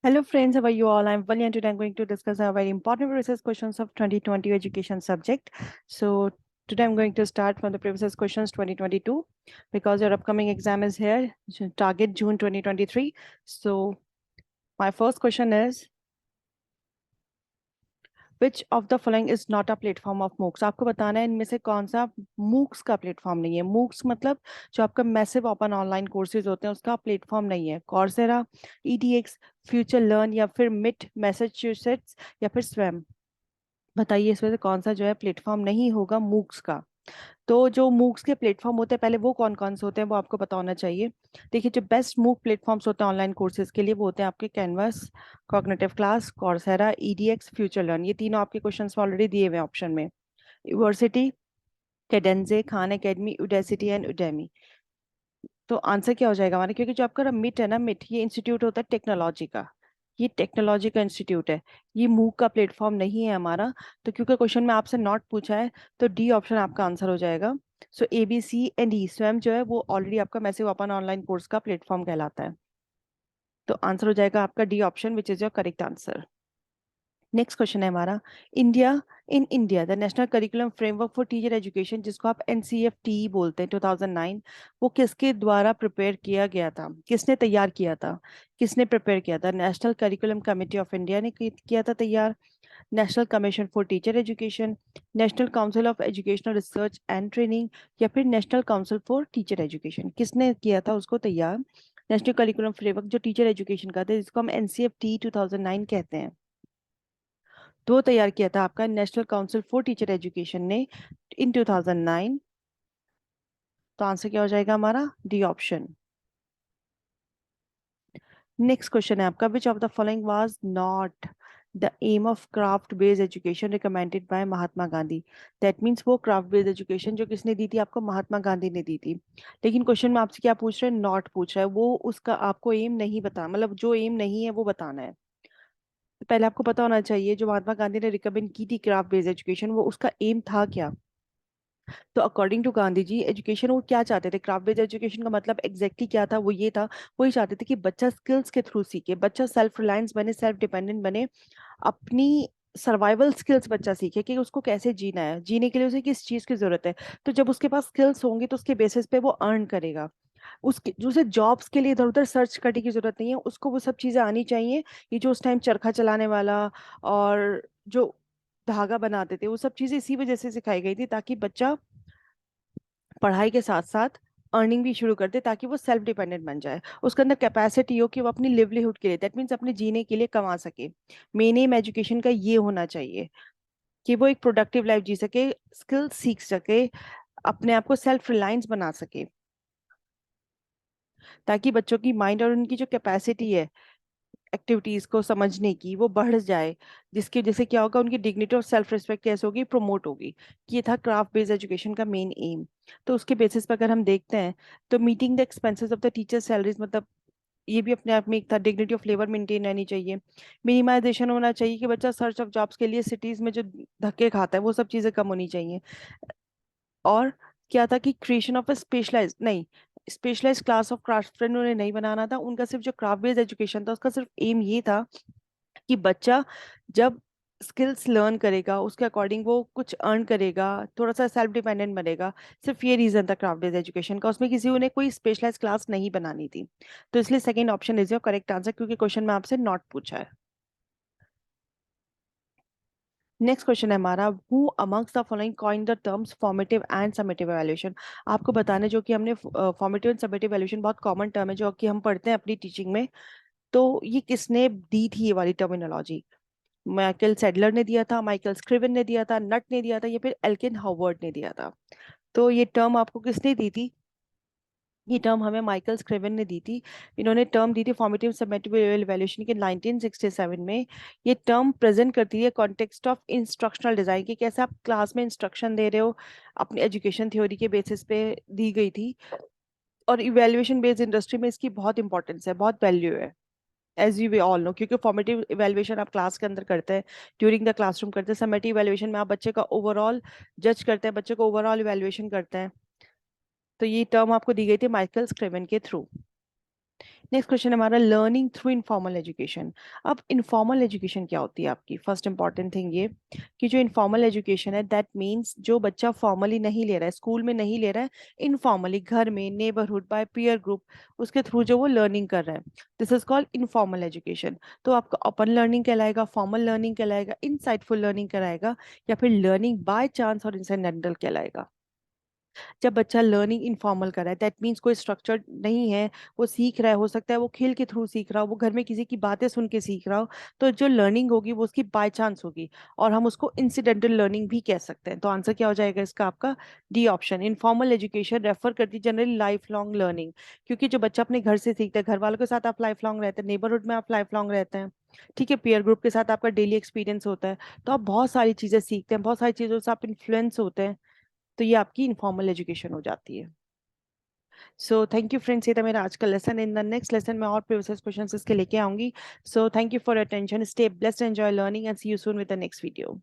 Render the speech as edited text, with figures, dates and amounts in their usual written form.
Hello friends, how are you all? I'm Vali and today I'm going to discuss a very important previous questions of 2020 education subject. So today I'm going to start from the previous questions 2022 because your upcoming exam is here, target June 2023. So my first question is, which of the following is not a platform of MOOCs. आपको बताना है इनमें से कौन सा MOOCs का platform नहीं है। मूक्स मतलब जो आपका मैसिव ओपन ऑनलाइन कोर्सेज होते हैं उसका प्लेटफॉर्म नहीं है। कॉर्सेरा, ईडीएक्स, फ्यूचर लर्न या फिर मिट मैसेच्यूसेट्स या फिर स्वयं। बताइए इसमें से कौन सा जो है प्लेटफॉर्म नहीं होगा मूक्स का। तो जो मूक्स के प्लेटफॉर्म होते हैं पहले वो कौन कौन से होते हैं वो आपको पता होना चाहिए। देखिए जो बेस्ट मूक प्लेटफॉर्म्स होते हैं ऑनलाइन कोर्सेज के लिए वो होते हैं आपके Canvas, Cognitive Class, Coursera, edX, FutureLearn. ये तीनों आपके क्वेश्चंस ऑलरेडी दिए हुए हैं ऑप्शन में। University, Kadenze, Khan academy, Udacity and Udemy. तो आंसर क्या हो जाएगा हमारा, क्योंकि जो आपका मिट है ना, मिट ये इंस्टीट्यूट होता है टेक्नोलॉजी का। ये टेक्नोलॉजी का इंस्टीट्यूट है, ये मूक का प्लेटफॉर्म नहीं है हमारा। तो क्योंकि क्वेश्चन में आपसे नॉट पूछा है तो डी ऑप्शन आपका आंसर हो जाएगा। सो ए बी सी एंड ई स्वयं जो है वो ऑलरेडी आपका मैसिव ओपन ऑनलाइन कोर्स का प्लेटफॉर्म कहलाता है। तो आंसर हो जाएगा आपका D option which is your correct answer. Next question है हमारा, India in India the national curriculum framework for teacher education, जिसको आप एनसीएफटी बोलते हैं, 2009, वो किसके द्वारा प्रिपेयर किया गया था, किसने तैयार किया था, किसने प्रिपेयर किया था। National curriculum committee of India ने किया था तैयार, national commission for teacher education, national council of educational research and training या फिर national council for teacher education. किसने किया था उसको तैयार, नेशनल करिकुलम फ्रेमवर्क जो टीचर एजुकेशन का था जिसको हम एनसीएफटी 2009 कहते हैं, तो तैयार किया था आपका national council for teacher education ने इन 2009। तो आंसर क्या हो जाएगा हमारा, डी ऑप्शन। नेक्स्ट क्वेश्चन है आपका, which of the following was not the aim of craft based education recommended by Mahatma Gandhi. That means वो क्राफ्ट बेस्ड एजुकेशन जो किसने दी थी आपको, महात्मा गांधी ने दी थी। लेकिन क्वेश्चन में आपसे क्या पूछ रहे हैं, नॉट पूछ रहा है, वो उसका आपको एम नहीं बता, मतलब जो एम नहीं है वो बताना है। तो पहले आपको पता होना चाहिए जो महात्मा गांधी ने रिकमेंड की थी क्राफ्ट बेस्ड एजुकेशन वो उसका एम था क्या। तो according to Gandhi ji education वो क्या चाहते थे, क्राफ्ट बेस्ड एजुकेशन का मतलब एग्जैक्टली क्या था, वो ये था, वो ये चाहते थे कि बच्चा स्किल्स के थ्रू सीखे, बच्चा सेल्फ रिलायंस बने, सेल्फ डिपेंडेंट बने, अपनी सर्वाइवल स्किल्स बच्चा सीखे कि उसको कैसे जीना है, जीने के लिए उसे किस चीज की जरूरत है। तो जब उसके पास स्किल्स होंगे तो उसके बेसिस पे वो अर्न करेगा। उसके जो उसे जॉब्स के लिए इधर उधर सर्च करने की जरूरत नहीं है, उसको वो सब चीजें आनी चाहिए। ये जो उस टाइम चरखा चलाने वाला और जो धागा बनाते थे वो सब चीजें इसी वजह से सिखाई गई थी ताकि बच्चा पढ़ाई के साथ साथ अर्निंग भी शुरू कर दे, ताकि वो सेल्फ डिपेंडेंट बन जाए, उसके अंदर कैपेसिटी हो कि वो अपनी लिवलीहुड के लिए, दैट मीन्स अपने जीने के लिए कमा सके। मेन एम एजुकेशन का ये होना चाहिए कि वो एक प्रोडक्टिव लाइफ जी सके, स्किल सीख सके, अपने आप को सेल्फ रिलायंस बना सके, ताकि बच्चों की माइंड और उनकी जो कैपेसिटी है एक्टिविटीज को समझने की वो बढ़ जाए, जिसकी वजह से क्या होगा, उनकी डिग्निटी और सेल्फ रिस्पेक्ट कैसे होगी, प्रमोट होगी। ये था क्राफ्ट बेस्ड एजुकेशन का मेन एम। तो उसके बेसिस पर अगर हम देखते हैं तो meeting the expenses of the teacher salaries, मतलब ये भी अपने आप में एक था, डिग्निटी ऑफ लेबर मेंटेन रहनी चाहिए, मिनिमाइजेशन होना चाहिए कि बच्चा सर्च ऑफ जॉब्स के लिए सिटीज में जो धक्के खाता है वो सब चीजें कम होनी चाहिए। और क्या था कि क्रिएशन ऑफ अ स्पेशलाइज नहीं, स्पेशलाइज क्लास ऑफ क्राफ्ट्समैन उन्हें नहीं बनाना था, उनका सिर्फ जो क्राफ्ट बेस्ड एजुकेशन था उसका सिर्फ एम ये था कि बच्चा जब स्किल्स लर्न करेगा उसके अकॉर्डिंग वो कुछ अर्न करेगा, थोड़ा सा सेल्फ डिपेंडेंट बनेगा। सिर्फ ये रीजन था क्राफ्ट बेस्ड एजुकेशन का, उसमें किसी ने कोई स्पेशलाइज क्लास नहीं बनानी थी। तो इसलिए second option is your correct answer, क्योंकि क्वेश्चन में आपसे नॉट पूछा है। नेक्स्ट क्वेश्चन है हमारा, who amongst the following coin the terms formative and summative evaluation. आपको बताना है जो कि हमने फॉर्मेटिव एंड समेटिव एवैल्यूएशन बहुत कॉमन टर्म है जो कि हम पढ़ते हैं अपनी टीचिंग में। तो ये किसने दी थी ये वाली टर्मिनोलॉजी, माइकल सेडलर ने दिया था, माइकल स्क्रिवन ने दिया था, नट ने दिया था या फिर एल्किन हावर्ड ने दिया था। तो ये टर्म आपको किसने दी थी, ये टर्म हमें माइकल स्क्रिवन ने दी थी। इन्होंने टर्म दी थी फॉर्मेटिव समेटिव इवैल्यूएशन के 1967 में। ये टर्म प्रेजेंट करती है कॉन्टेक्स्ट ऑफ इंस्ट्रक्शनल डिजाइन कि कैसे आप क्लास में इंस्ट्रक्शन दे रहे हो, अपनी एजुकेशन थ्योरी के बेसिस पे दी गई थी। और इवैल्यूएशन बेस्ड इंडस्ट्री में इसकी बहुत इंपॉर्टेंस है, बहुत वैल्यू है, as you we all know, क्योंकि फॉर्मेटिव इवैल्यूएशन आप क्लास के अंदर करते हैं, ड्यूरिंग द क्लासरूम करते हैं। समेटिव इवैल्यूएशन में आप बच्चे का ओवरऑल जज करते हैं, बच्चे को ओवरऑल इवैल्यूएशन करते हैं। तो ये टर्म आपको दी गई थी माइकल स्क्रिवन के थ्रू। नेक्स्ट क्वेश्चन हमारा लर्निंग थ्रू इनफॉर्मल एजुकेशन। अब इनफॉर्मल एजुकेशन क्या होती है आपकी? फर्स्ट इंपॉर्टेंट थिंग ये कि जो इनफॉर्मल एजुकेशन है दैट मीन्स जो बच्चा फॉर्मली नहीं ले रहा है, स्कूल में नहीं ले रहा है, इनफॉर्मली घर में, नेबरहुड, बाय पीयर ग्रुप, उसके थ्रू जो वो लर्निंग कर रहा है, this is called informal education. तो आपका ओपन लर्निंग कहलाएगा, फॉर्मल लर्निंग कहलाएगा, इनसाइटफुल लर्निंग कहलाएगा, या फिर लर्निंग बाय चांस और इंसिडेंटल कहलाएगा। जब बच्चा लर्निंग इनफॉर्मल कर रहा है दैट मीन्स कोई स्ट्रक्चर नहीं है, वो सीख रहा है, हो सकता है वो खेल के थ्रू सीख रहा हो, वो घर में किसी की बातें सुन के सीख रहा हो, तो जो लर्निंग होगी वो उसकी बाय चांस होगी, और हम उसको इंसिडेंटल लर्निंग भी कह सकते हैं। तो आंसर क्या हो जाएगा इसका? आपका D option. Informal education refer करती है जनरली लाइफ लॉन्ग लर्निंग, क्योंकि जो बच्चा अपने घर से सीखता है, घर वालों के साथ आप लाइफ लॉन्ग रहते हैं, नेबरहुड में आप लाइफ लॉन्ग रहते हैं, ठीक है, पीयर ग्रुप के साथ आपका डेली एक्सपीरियंस होता है, तो आप बहुत सारी चीजें सीखते हैं, बहुत सारी चीजों से आप इन्फ्लुएंस होते हैं, तो ये आपकी इनफॉर्मल एजुकेशन हो जाती है। सो थैंक यू फ्रेंड्स, ये था मेरा आज का lesson. In the next lesson में और प्रीवियस क्वेश्चंस इसके लेके आऊंगी। So thank you for attention, stay blessed, enjoy learning, and see you soon with the next video.